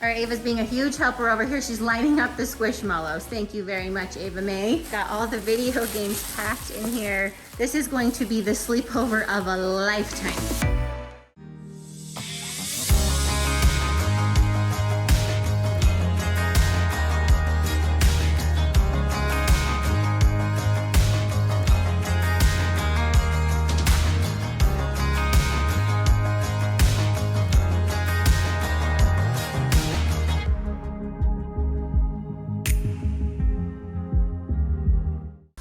All right, Ava's being a huge helper over here. She's lining up the squishmallows. Thank you very much, Ava May. Got all the video games packed in here. This is going to be the sleepover of a lifetime.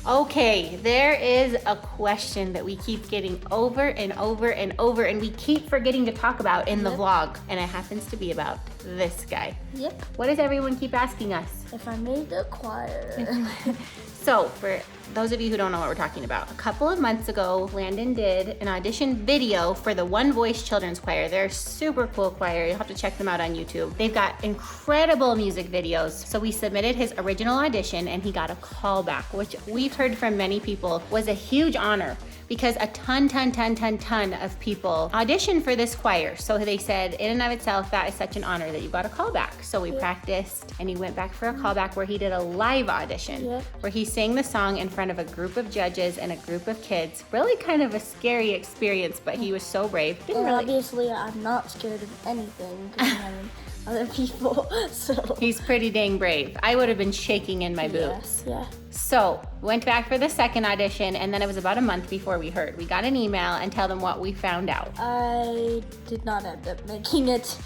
Okay, there is a question that we keep getting over and over and over, and we keep forgetting to talk about in the vlog, and it happens to be about this guy. Yep. What does everyone keep asking us? If I made the choir. So, for those of you who don't know what we're talking about, a couple of months ago, Landon did an audition video for the One Voice Children's Choir. They're a super cool choir. You'll have to check them out on YouTube. They've got incredible music videos. So we submitted his original audition and he got a call back, which we've heard from many people was a huge honor because a ton of people auditioned for this choir. So they said, in and of itself, that is such an honor that you got a call back. So we practiced and he went back for a call back where he did a live audition where he sang the song in front of a group of judges and a group of kids. Really kind of a scary experience, but he was so brave. And obviously I'm not scared of anything because I'm other people, so. He's pretty dang brave. I would have been shaking in my boots. Yeah. So, went back for the second audition, and then it was about a month before we heard. We got an email and tell them what we found out. I did not end up making it.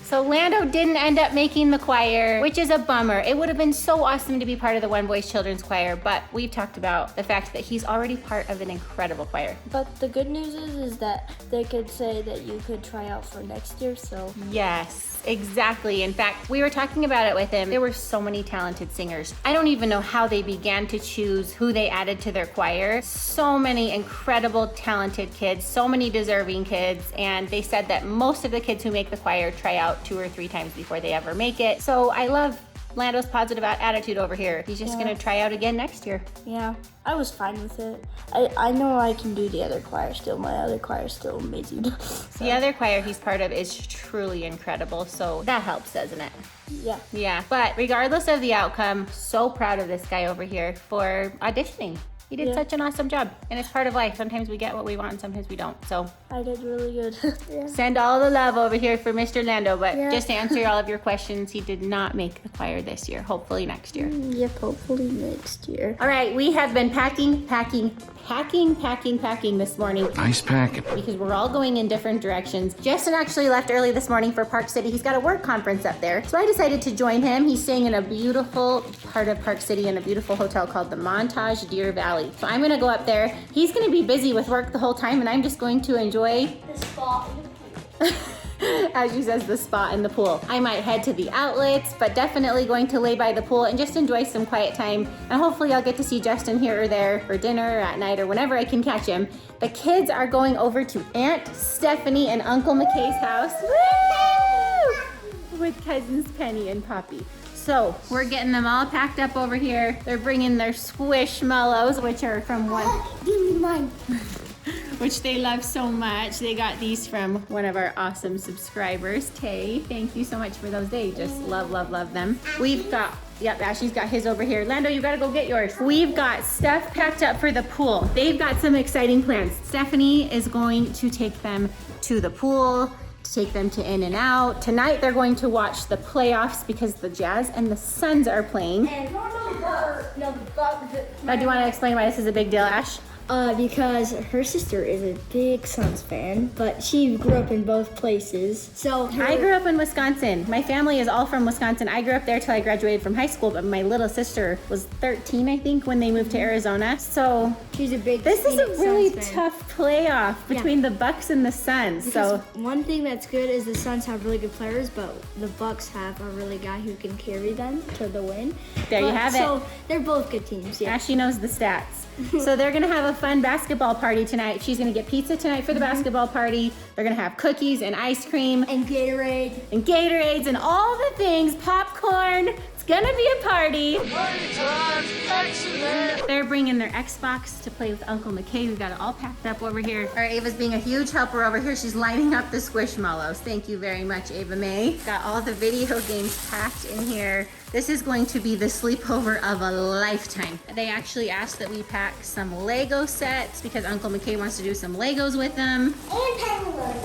So Lando didn't end up making the choir, which is a bummer. It would have been so awesome to be part of the One Voice Children's Choir, but we've talked about the fact that he's already part of an incredible choir. But the good news is that they could say that you could try out for next year, so. Yes, exactly. In fact, we were talking about it with him. There were so many talented singers. I don't even know how they began to choose who they added to their choir. So many incredible, talented kids, so many deserving kids, and they said that most of the kids who make the choir try out 2 or 3 times before they ever make it. So I love Lando's positive attitude over here. He's just gonna try out again next year. Yeah, I was fine with it. I know I can do the other choir still. My other choir is still amazing. So. The other choir he's part of is truly incredible, so that helps, doesn't it? Yeah. Yeah, but regardless of the outcome, so proud of this guy over here for auditioning. He did such an awesome job, and it's part of life. Sometimes we get what we want, and sometimes we don't, so. I did really good. Send all the love over here for Mr. Lando, but just to answer all of your questions, he did not make the choir this year. Hopefully next year. Yep, hopefully next year. All right, we have been packing this morning. Ice pack. Because we're all going in different directions. Justin actually left early this morning for Park City. He's got a work conference up there. So I decided to join him. He's staying in a beautiful part of Park City in a beautiful hotel called the Montage Deer Valley. So I'm gonna go up there. He's gonna be busy with work the whole time and I'm just going to enjoy The spot. as she says, the spot in the pool. I might head to the outlets, but definitely going to lay by the pool and just enjoy some quiet time. And hopefully I'll get to see Justin here or there for dinner or at night or whenever I can catch him. The kids are going over to Aunt Stephanie and Uncle McKay's house. Woo! With cousins Penny and Poppy. So we're getting them all packed up over here. They're bringing their squishmallows, which are from one. Give me mine. Which they love so much. They got these from one of our awesome subscribers, Tay. Thank you so much for those. They just love them. We've got, Ashley's got his over here. Lando, you gotta go get yours. We've got stuff packed up for the pool. They've got some exciting plans. Stephanie is going to take them to the pool, to take them to In and Out. Tonight they're going to watch the playoffs because the Jazz and the Suns are playing. And Do you want to explain why this is a big deal, Ash? Because her sister is a big Suns fan, but she grew up in both places. So I grew up in Wisconsin. My family is all from Wisconsin. I grew up there till I graduated from high school, but my little sister was 13, I think, when they moved to Arizona. So she's a big. This is a really tough playoff between the Bucks and the Suns. Because so one thing that's good is the Suns have really good players, but the Bucks have a really guy who can carry them to the win. There you have it. So they're both good teams. Yeah. Ashley knows the stats. So they're gonna have a fun basketball party tonight. She's gonna get pizza tonight for the basketball party. They're gonna have cookies and ice cream. And Gatorade. And Gatorades and all the things, popcorn. It's gonna be a party. They're bringing their Xbox to play with Uncle McKay. We've got it all packed up over here. All right, Ava's being a huge helper over here. She's lining up the Squishmallows. Thank you very much, Ava May. Got all the video games packed in here. This is going to be the sleepover of a lifetime. They actually asked that we pack some Lego sets because Uncle McKay wants to do some Legos with them. And Penguin.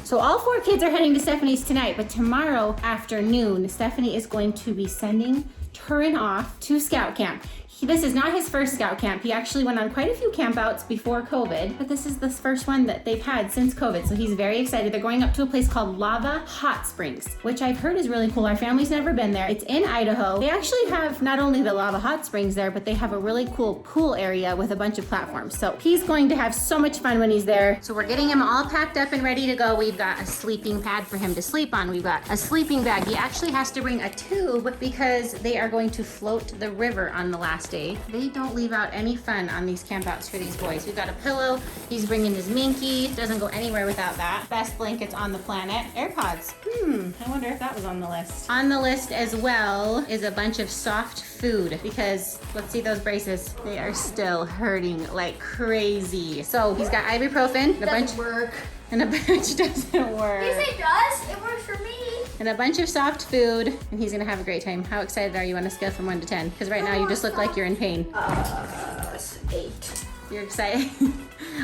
So all 4 kids are heading to Stephanie's tonight, but tomorrow afternoon, Stephanie is going to be sending Turin off to scout camp. This is not his first scout camp. He actually went on quite a few campouts before COVID, but this is the first one that they've had since COVID. So he's very excited. They're going up to a place called Lava Hot Springs, which I've heard is really cool. Our family's never been there. It's in Idaho. They actually have not only the Lava Hot Springs there, but they have a really cool pool area with a bunch of platforms. So he's going to have so much fun when he's there. So we're getting him all packed up and ready to go. We've got a sleeping pad for him to sleep on. We've got a sleeping bag. He actually has to bring a tube because they are going to float the river on the last day. They don't leave out any fun on these campouts for these boys. We've got a pillow. He's bringing his Minky. Doesn't go anywhere without that. Best blankets on the planet. AirPods. I wonder if that was on the list. On the list as well is a bunch of soft food because let's see those braces. They are still hurting like crazy. So he's got ibuprofen. Doesn't work. And a bunch doesn't work. Yes, it does. It works for me. And a bunch of soft food, and he's gonna have a great time. How excited are you on a scale from 1 to 10? Because right now you just look like you're in pain. 8. You're excited?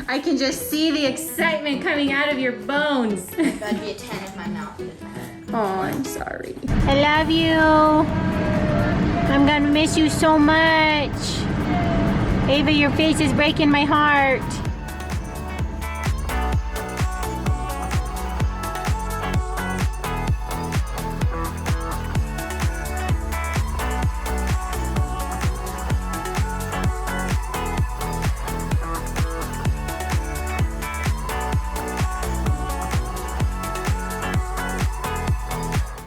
I can just see the excitement coming out of your bones. That'd be a 10 if my mouth did that. Oh, I'm sorry. I love you. I'm gonna miss you so much. Ava, your face is breaking my heart.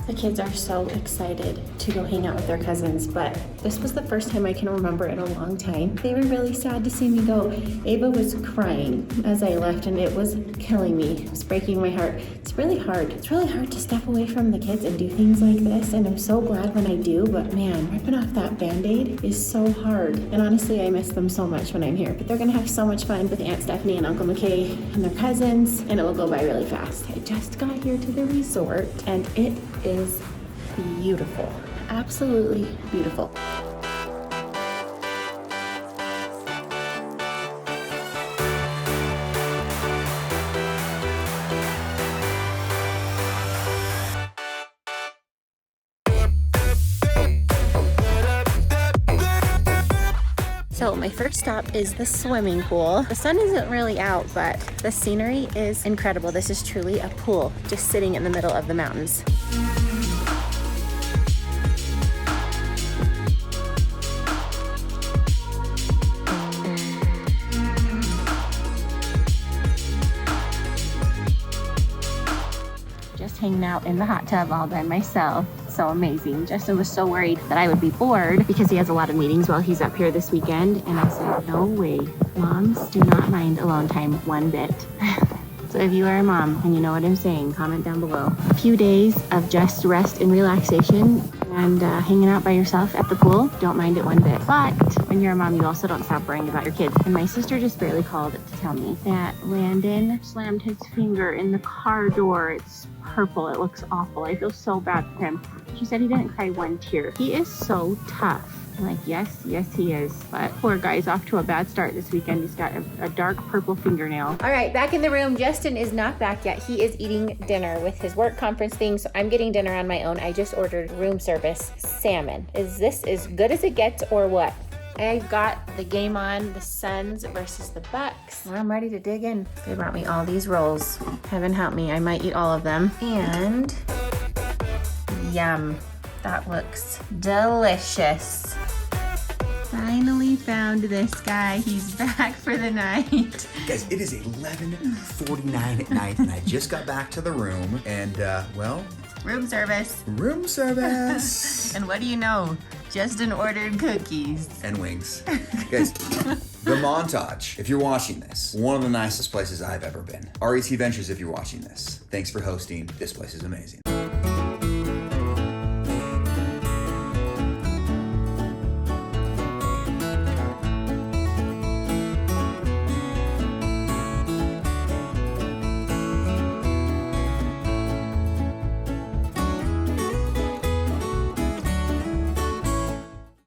The kids are so excited to go hang out with their cousins, but this was the first time I can remember in a long time. They were really sad to see me go. Ava was crying as I left, and it was killing me. It was breaking my heart. It's really hard. It's really hard to step away from the kids and do things like this, and I'm so glad when I do, but man, ripping off that Band-Aid is so hard. And honestly, I miss them so much when I'm here, but they're gonna have so much fun with Aunt Stephanie and Uncle McKay and their cousins, and it will go by really fast. I just got here to the resort, and it is beautiful. Absolutely beautiful. So my first stop is the swimming pool. The sun isn't really out, but the scenery is incredible. This is truly a pool just sitting in the middle of the mountains. Just hanging out in the hot tub all by myself. So amazing. Justin was so worried that I would be bored because he has a lot of meetings while he's up here this weekend. And I said, no way. Moms do not mind alone time one bit. So if you are a mom and you know what I'm saying, comment down below. A few days of just rest and relaxation and hanging out by yourself at the pool, don't mind it one bit. But when you're a mom, you also don't stop worrying about your kids. And my sister just barely called to tell me that Landon slammed his finger in the car door. It's purple. It looks awful. I feel so bad for him. She said he didn't cry one tear. He is so tough. I'm like, yes, he is. But poor guy's off to a bad start this weekend. He's got a dark purple fingernail. All right, back in the room. Justin is not back yet. He is eating dinner with his work conference thing, so I'm getting dinner on my own. I just ordered room service salmon. Is this as good as it gets or what? I've got the game on, the Suns versus the Bucks. I'm ready to dig in. They brought me all these rolls. Heaven help me, I might eat all of them. And yum, that looks delicious. Finally found this guy. He's back for the night. Guys, it is 11:49 at night, and I just got back to the room, and well, Room service. room service And what do you know? Justin ordered cookies. and wings. Guys, the Montage. If you're watching this, one of the nicest places I've ever been. RET Ventures, if you're watching this, thanks for hosting. This place is amazing.